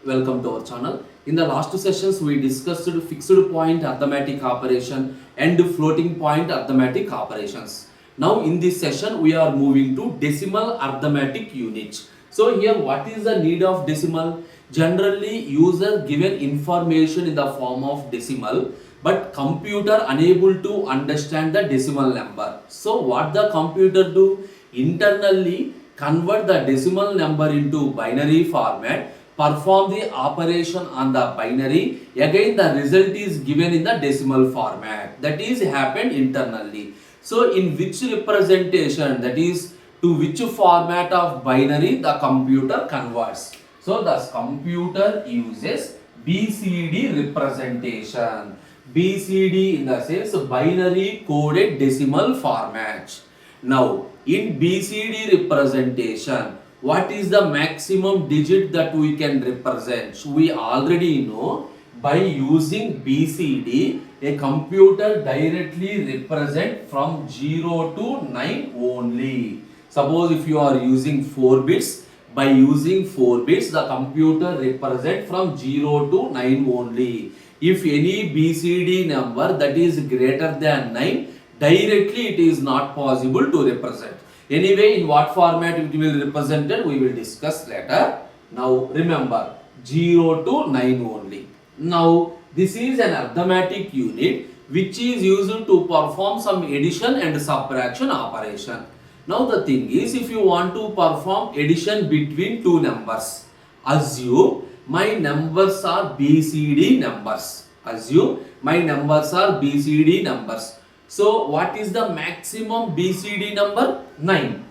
Welcome to our channel. In the last sessions, we discussed fixed point arithmetic operation and floating point arithmetic operations. Now, in this session, we are moving to decimal arithmetic unit. So, here, what is the need of decimal? Generally, user given information in the form of decimal, but computer unable to understand the decimal number. So, what the computer do? Internally, convert the decimal number into binary format, perform the operation on the binary, again the result is given in the decimal format. That is happened internally. So in which representation, that is to which format of binary the computer converts. So the computer uses BCD representation. BCD in the sense binary coded decimal format. Now in BCD representation, what is the maximum digit that we can represent? We already know by using BCD, a computer directly represent from 0 to 9 only. Suppose if you are using 4 bits, by using 4 bits, the computer represent from 0 to 9 only. If any BCD number that is greater than 9, directly it is not possible to represent. Anyway, in what format it will be represented, we will discuss later. Now, remember, 0 to 9 only. Now, this is an arithmetic unit which is used to perform some addition and subtraction operation. Now, the thing is, if you want to perform addition between two numbers, assume my numbers are BCD numbers. Assume my numbers are BCD numbers. So, what is the maximum BCD number? 9.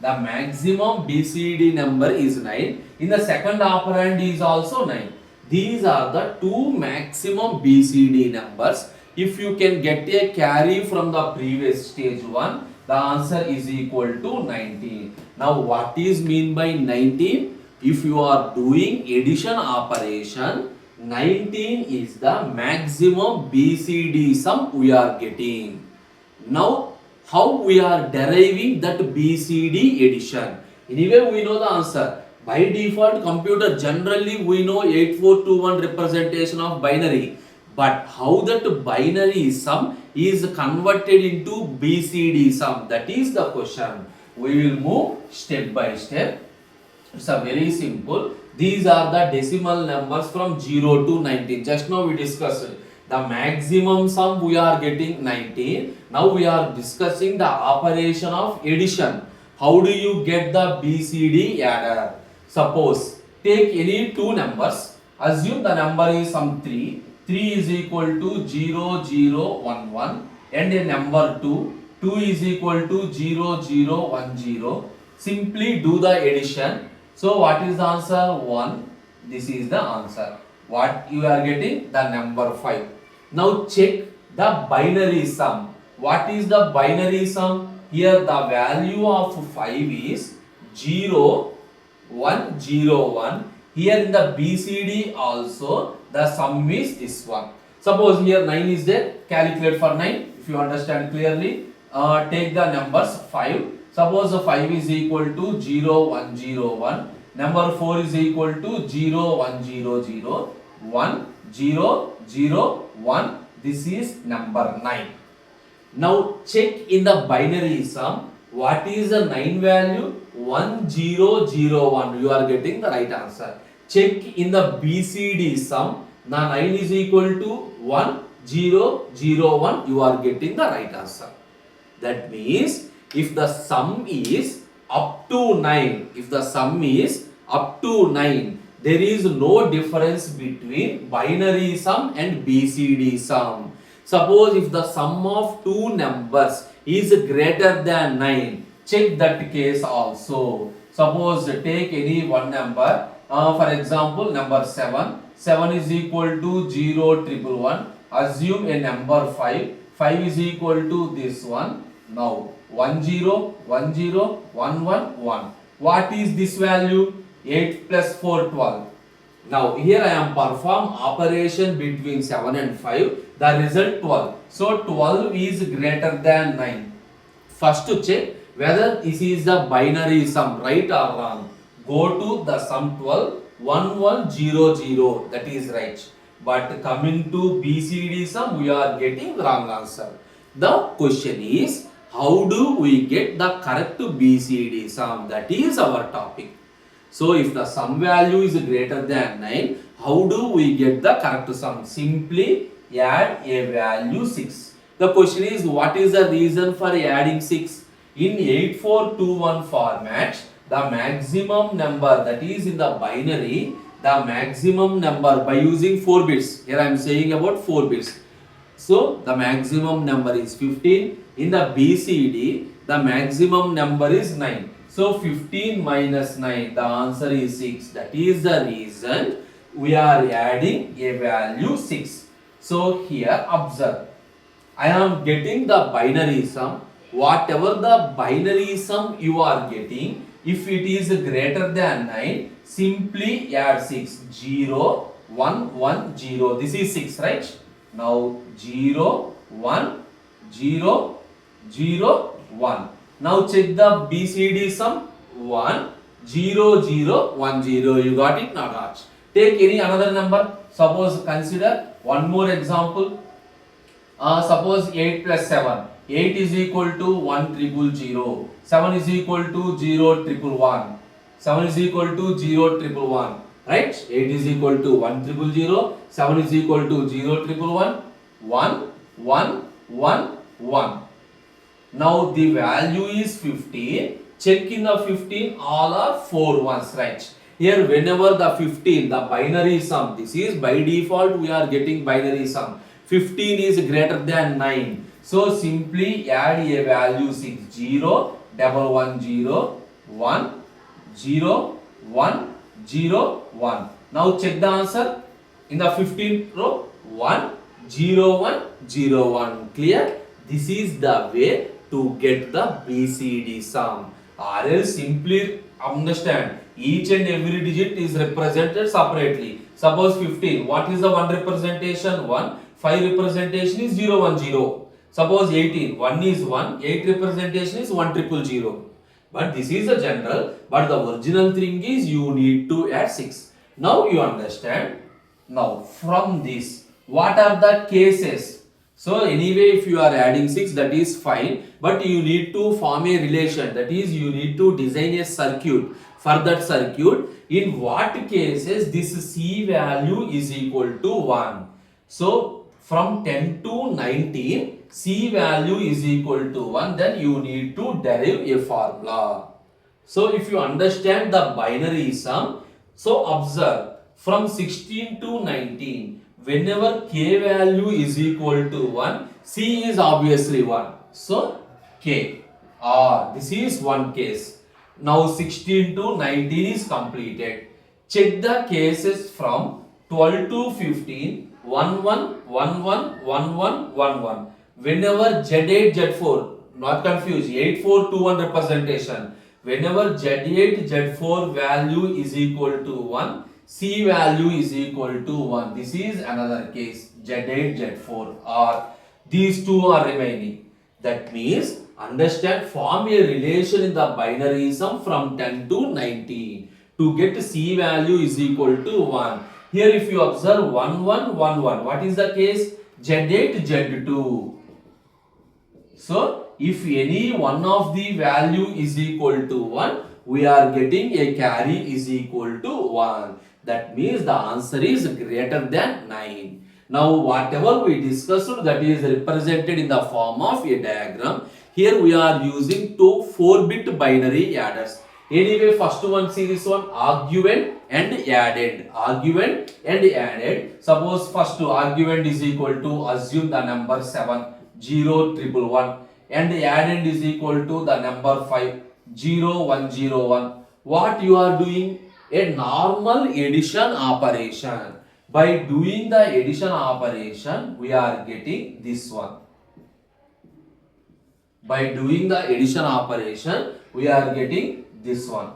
The maximum BCD number is 9. In the second operand is also 9. These are the two maximum BCD numbers. If you can get a carry from the previous stage 1, the answer is equal to 19. Now, what is mean by 19? If you are doing addition operation, 19 is the maximum BCD sum we are getting. Now, how we are deriving that BCD addition? Anyway, we know the answer. By default, computer generally we know 8421 representation of binary. But how that binary sum is converted into BCD sum? That is the question. We will move step by step. It's a very simple. These are the decimal numbers from 0 to 19. Just now we discussed it. The maximum sum we are getting 19. Now we are discussing the operation of addition. How do you get the BCD adder? Suppose take any two numbers. Assume the number is some 3. 3 is equal to 0, 0, 1, 1. And a number 2. 2 is equal to 0, 0, 1, 0. Simply do the addition. So what is the answer? 1. This is the answer. What you are getting? The number 5. Now check the binary sum. What is the binary sum? Here the value of 5 is 0, 1, 0, 1. Here in the BCD also the sum is this one. Suppose here 9 is there. Calculate for 9. If you understand clearly, take the numbers 5. Suppose 5 is equal to 0, 1, 0, 1. Number 4 is equal to 0, 1, 0, 0, 1, 0, 0, 1. This is number 9. Now check in the binary sum. What is the 9 value? 1, 0, 0, 1. You are getting the right answer. Check in the BCD sum. The 9 is equal to 1, 0, 0, 1. You are getting the right answer. That means if the sum is up to 9, there is no difference between binary sum and BCD sum. Suppose if the sum of two numbers is greater than 9, check that case also. Suppose take any one number, for example number 7. 7 is equal to 0, 111. Assume a number 5. 5 is equal to this one. Now 10, 10, 11, 1. What is this value? 8 plus 4, 12. Now here I am perform operation between 7 and 5. The result 12. So 12 is greater than 9. First to check whether this is the binary sum, right or wrong. Go to the sum 12. 1100. That is right. But coming to BCD sum, we are getting wrong answer. The question is, how do we get the correct BCD sum? That is our topic. So if the sum value is greater than 9, how do we get the correct sum? Simply add a value 6. The question is, what is the reason for adding 6? In 8421 format, the maximum number, that is in the binary, the maximum number by using 4 bits. Here I am saying about 4 bits. So the maximum number is 15. In the BCD, the maximum number is 9. So 15 minus 9, the answer is 6. That is the reason we are adding a value 6. So here observe, I am getting the binary sum. Whatever the binary sum you are getting, if it is greater than 9, simply add 6. 0, 1, 1, 0. This is 6, right? Now 0, 1, 0, 0, 1. Now check the BCD sum. 1, 0, 0, 1, 0. You got it, Nagaraju. Take any another number. Suppose consider one more example. Suppose 8 plus 7. 8 is equal to 1 triple 0. 7 is equal to 0 triple 1. 7 is equal to 0 triple 1. Right? 8 is equal to 1 triple 0. 7 is equal to 0 triple 1. 1, 1, 1, 1. Now the value is 15. Check in the 15, all are 4 ones, right? Here whenever the 15, the binary sum, this is by default we are getting binary sum. 15 is greater than 9. So simply add a value 6. 0, 1, 1, 0, 1, 0, 1, 0, 1. Now check the answer. In the 15th row, 1, 0, 1, 0, 1. Clear? This is the way to get the BCD sum. Or else simply understand, each and every digit is represented separately. Suppose 15, what is the 1 representation? 1. 5 representation is 0, 1, 0. Suppose 18, 1 is 1, 8 representation is 1 triple 0. But this is a general, but the original thing is you need to add 6. Now you understand. Now from this, what are the cases? So anyway, if you are adding 6, that is fine, but you need to form a relation, that is you need to design a circuit. For that circuit, in what cases this C value is equal to 1. So from 10 to 19, C value is equal to 1, then you need to derive a formula. So if you understand the binary sum, so observe, from 16 to 19, whenever K value is equal to 1, C is obviously 1. So K. This is one case. Now 16 to 19 is completed. Check the cases from 12 to 15, 1, 1, 1, 1, 1, 1, 1, 1. Whenever Z8, Z4, not confuse, 8, 4, 2, 1 representation. Whenever Z8, Z4 value is equal to 1, C value is equal to 1. This is another case, Z8, Z4, or these two are remaining. That means, understand, form a relation in the binary sum from 10 to 19 to get C value is equal to 1. Here if you observe 1, 1, 1, 1, what is the case? Z8, Z2. So, if any one of the value is equal to 1, we are getting a carry is equal to 1. That means the answer is greater than 9. Now, whatever we discussed, that is represented in the form of a diagram. Here we are using two 4-bit binary adders. Anyway, first one, see this one, argument and added. Argument and added. Suppose first argument is equal to, assume the number 7, 0, 1, 1. And addend is equal to the number 5, 0, 1, 0, 1. What you are doing? A normal addition operation. By doing the addition operation, we are getting this one. By doing the addition operation, we are getting this one.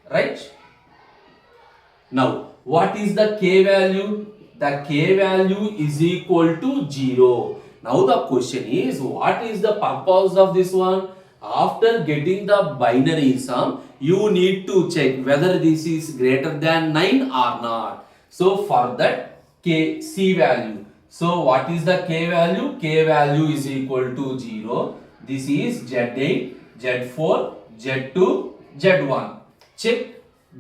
Right? Now, what is the K value? The K value is equal to 0. Now the question is, what is the purpose of this one? After getting the binary sum, you need to check whether this is greater than 9 or not. So for that, C value. So what is the K value? K value is equal to 0. This is Z8, Z4, Z2, Z1. Check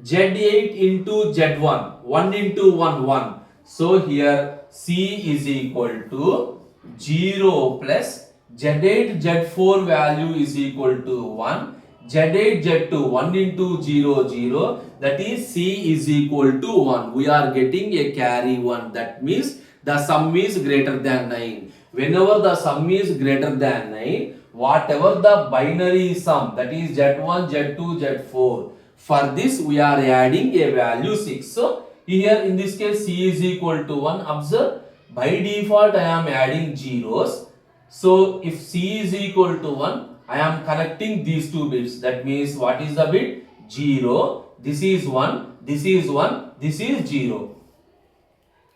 Z8 into Z1. 1 into 1, 1. So here C is equal to 0 plus Z8, Z4 value is equal to 1. Z8, Z2, 1 into 0, 0. That is C is equal to 1. We are getting a carry 1. That means the sum is greater than 9. Whenever the sum is greater than 9, whatever the binary sum, that is Z1, Z2, Z4, for this we are adding a value 6. So here in this case C is equal to 1. Observe, by default I am adding zeros. So if C is equal to 1, I am connecting these two bits. That means what is the bit? 0. This is 1. This is 1. This is 0.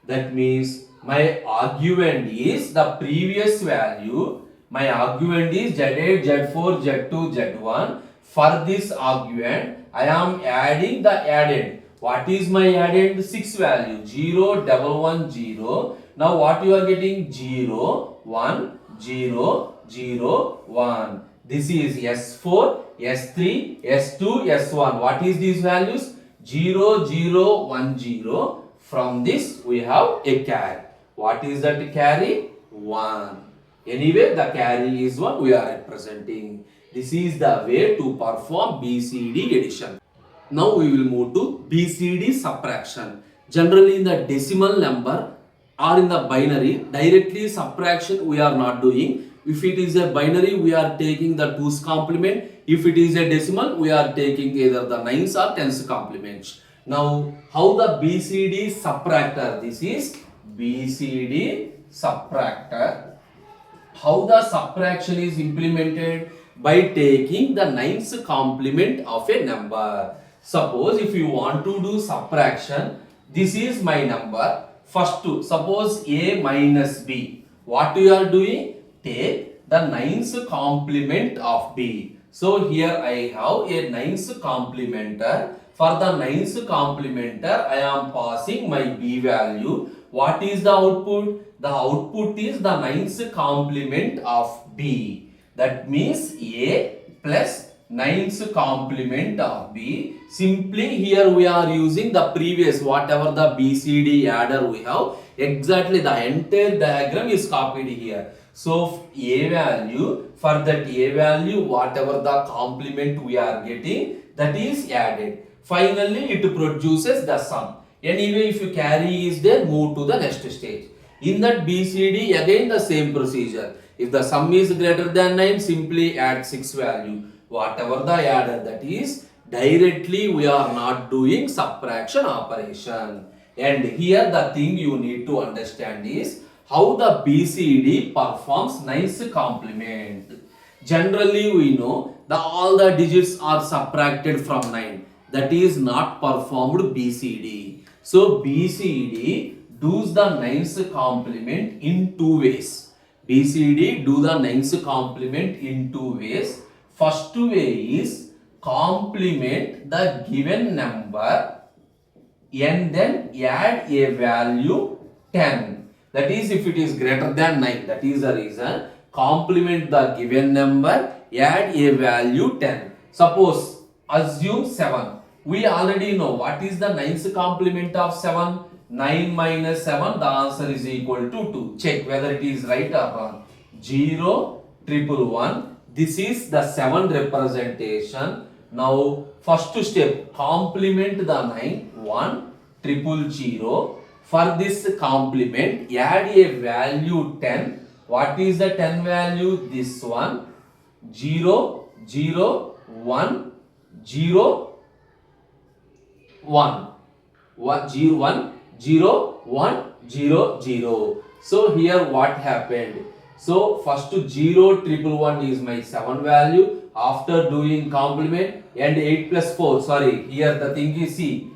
That means my argument is the previous value. My argument is Z8, Z4, Z2, Z1. For this argument, I am adding the addend. What is my addend? 6 value. 0, 1, 1, 0. Now what you are getting? 0, 1, 0, 0, 1. This is S4, S3, S2, S1. What is these values? 0, 0, 1, 0. From this we have a carry. What is that carry? 1. Anyway, the carry is 1 we are representing. This is the way to perform BCD addition. Now we will move to BCD subtraction. Generally in the decimal number or in the binary, directly subtraction we are not doing. If it is a binary, we are taking the 2's complement. If it is a decimal, we are taking either the 9's or 10's complement. Now, how the BCD subtractor? This is BCD subtractor. How the subtraction is implemented? By taking the 9's complement of a number. Suppose if you want to do subtraction, this is my number. First two, suppose A minus B. What you are doing? Take the 9's complement of B. So here I have a 9's complementer. For the 9's complementer, I am passing my B value. What is the output? The output is the 9's complement of B. That means A plus 9's complement of B. Simply here we are using the previous whatever the BCD adder we have. Exactly the entire diagram is copied here. So A value, for that A value whatever the complement we are getting, that is added. Finally it produces the sum. Anyway, if you carry is there, move to the next stage. In that BCD again the same procedure. If the sum is greater than 9, simply add 6 value. Whatever the adder, that is directly we are not doing subtraction operation. And here the thing you need to understand is how the BCD performs 9's complement. Generally we know that all the digits are subtracted from 9. That is not performed BCD. So BCD does the 9's complement in two ways. BCD do the 9's complement in two ways. First way is complement the given number and then add a value 10. That is if it is greater than 9. That is the reason. Complement the given number, add a value 10. Suppose assume 7. We already know what is the 9's complement of 7. 9 minus 7, the answer is equal to 2. Check whether it is right or wrong. 0, 111. This is the 7 representation. Now, first step, complement the 9. 1, 000. For this complement, add a value 10. What is the 10 value? This one. 0, 0, 1, 0, 1. 1, 0, 1. 0, 1, 0, 0. So here what happened? So first 0, 111 is my 7 value. After doing complement and 8 plus 4. Sorry, here the thing is see.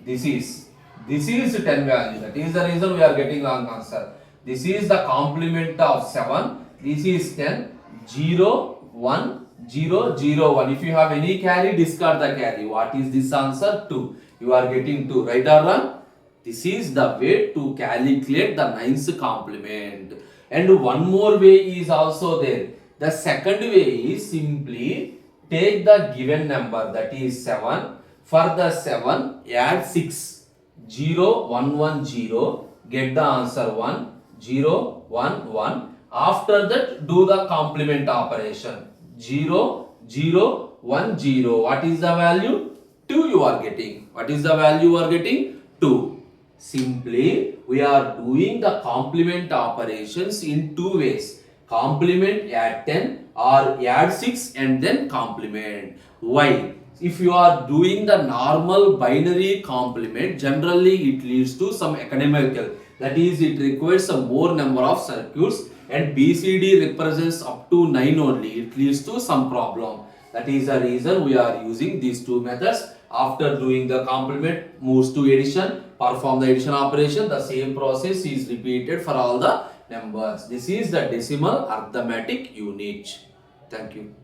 This is 10 value. That is the reason we are getting wrong answer. This is the complement of 7. This is 10. 0, 1, 0, 0, 1. If you have any carry, discard the carry. What is this answer? 2. You are getting 2. Right or wrong? This is the way to calculate the ninth complement. And one more way is also there. The second way is simply take the given number, that is 7. For the 7, add 6. 0, 1, 1, 0. Get the answer 1, 0, 1, 1. After that, do the complement operation. 0, 0, 1, 0. What is the value? 2 you are getting. What is the value you are getting? 2. Simply, we are doing the complement operations in two ways. Complement add 10 or add 6 and then complement. Why? If you are doing the normal binary complement, generally it leads to some economical. That is, it requires a more number of circuits, and BCD represents up to 9 only. It leads to some problem. That is the reason we are using these two methods. After doing the complement, moves to addition, perform the addition operation. The same process is repeated for all the numbers. This is the decimal arithmetic unit. Thank you.